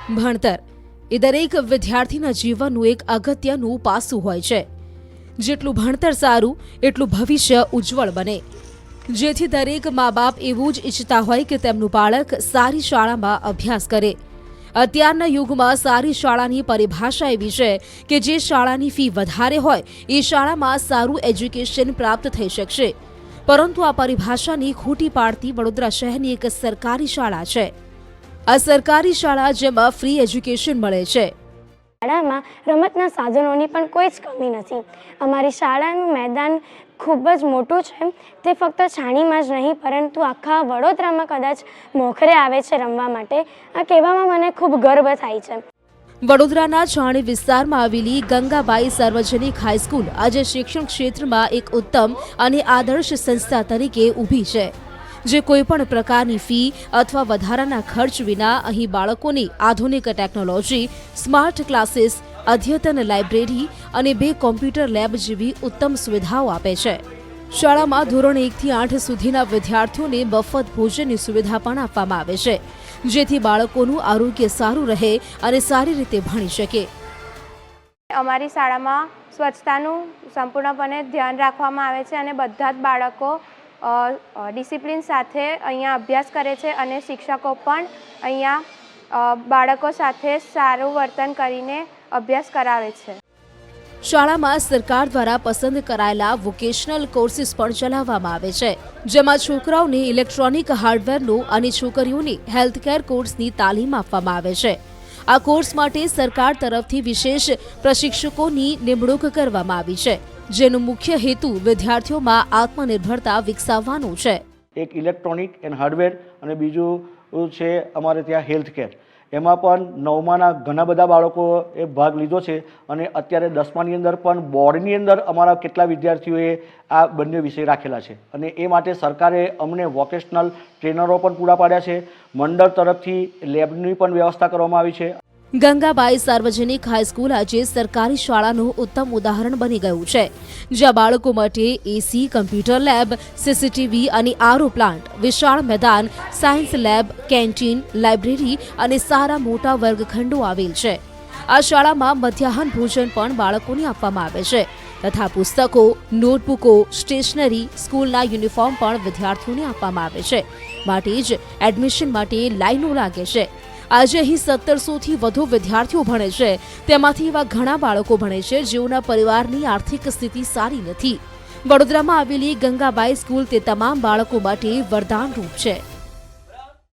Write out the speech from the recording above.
ભણતર એ દરેક વિદ્યાર્થીના જીવનનું એક અગત્યનું પાસું હોય છે। જેટલું ભણતર સારું એટલું ભવિષ્ય ઉજ્જવળ બને, જેથી દરેક મા બાપ એવું જ ઈચ્છતા હોય કે તેમનું બાળક સારી શાળામાં અભ્યાસ કરે। અત્યારના યુગમાં સારી શાળાની પરિભાષા એવી છે કે જે શાળાની ફી વધારે હોય એ શાળામાં સારું એજ્યુકેશન પ્રાપ્ત થઈ શકશે, પરંતુ આ પરિભાષાની ખોટી પાડતી વડોદરા શહેરની એક સરકારી શાળા છે। આ સરકારી શાળા જેમાં ફ્રી એજ્યુકેશન મળે છે। શાળામાં રમતના સાધનોની પણ કોઈ જ કમી નથી। અમારી શાળાનું મેદાન ખૂબ જ મોટું છે। તે ફક્ત છાણીમાં જ નહીં પરંતુ આખા વડોદરામાં કદાચ મોખરે આવે છે રમવા માટે। આ કહેવામાં મને ખૂબ ગર્વ થાય છે। વડોદરાના છાણી વિસ્તારમાં આવેલી ગંગાબાઈ સાર્વજનિક હાઈસ્કૂલ આજે શિક્ષણ ક્ષેત્રમાં એક ઉત્તમ અને આદર્શ સંસ્થા તરીકે ઊભી છે, જે કોઈપણ પ્રકારની ફી અથવા વધારાના ખર્ચ વિના અહીં બાળકોની આધુનિક ટેકનોલોજી, સ્માર્ટ ક્લાસીસ, અદ્યતન લાઇબ્રેરી અને 2 કોમ્પ્યુટર લેબ જેવી ઉત્તમ સુવિધાઓ આપે છે। શાળામાં ધોરણ 1 થી 8 સુધીના વિદ્યાર્થીઓને મફત ભોજનની સુવિધા પણ આપવામાં આવે છે, જેથી બાળકોનું આરોગ્ય સારું રહે અને સારી રીતે ભણી શકે। અમારી શાળામાં સ્વચ્છતાનું સંપૂર્ણપણે ધ્યાન રાખવામાં આવે છે અને બધા જ બાળકો ડિસિપ્લિન સાથે અહીંયા અભ્યાસ કરે છે અને શિક્ષકો પણ અહીંયા બાળકો સાથે સારું વર્તન કરીને અભ્યાસ કરાવે છે। શાળામાં સરકાર દ્વારા પસંદ કરાયેલા વોકેશનલ કોર્સિસ પણ ચલાવવામાં આવે છે, જેમાં છોકરાઓને ઇલેક્ટ્રોનિક હાર્ડવેરનો અને છોકરીઓને હેલ્થકેર કોર્સની તાલીમ આપવામાં આવે છે। આ કોર્સ માટે સરકાર તરફથી વિશેષ પ્રશિક્ષકોની નિમણૂક કરવામાં આવી છે, જેનો મુખ્ય હેતુ વિદ્યાર્થીઓમાં આત્મનિર્ભરતા વિકસાવવાનો છે। એક ઇલેક્ટ્રોનિક એન્ડ હાર્ડવેર અને બીજું છે અમારે ત્યાં હેલ્થકેર। એમાં પણ 9માના ઘણા બધા બાળકોએ ભાગ લીધો છે અને અત્યારે 10માની અંદર પણ બોર્ડની અંદર અમારા કેટલા વિદ્યાર્થીઓએ આ બંને વિષય રાખેલા છે અને એ માટે સરકારે અમને વોકેશનલ ટ્રેનરો પણ પૂરા પાડ્યા છે। મંડળ તરફથી લેબની પણ વ્યવસ્થા કરવામાં આવી છે। ગંગાબાઈ સાર્વજનિક હાઈસ્કૂલ આજે સરકારી શાળાનું ઉત્તમ ઉદાહરણ બની ગયું છે, જ્યાં બાળકો માટે એસી, કમ્પ્યુટર લેબ, સીસીટીવી અને આરઓ પ્લાન્ટ, વિશાળ મેદાન, સાયન્સ લેબ, કેન્ટીન, લાઇબ્રેરી અને સારા મોટા વર્ગખંડો આવેલ છે। આ શાળામાં મધ્યાહન ભોજન પણ બાળકોને આપવામાં આવે છે તથા પુસ્તકો, નોટબુકો, સ્ટેશનરી, સ્કૂલના યુનિફોર્મ પણ વિદ્યાર્થીઓને આપવામાં આવે છે, માટે જ એડમિશન માટે લાઈનો લાગે છે। આજે અહીં 1700થી વધુ વિદ્યાર્થીઓ ભણે છે, તેમાંથી એવા ઘણા બાળકો ભણે છે જેઓના પરિવારની આર્થિક સ્થિતિ સારી નથી। વડોદરામાં આવેલી ગંગાબાઈ સ્કૂલ તે તમામ બાળકો માટે વરદાનરૂપ છે।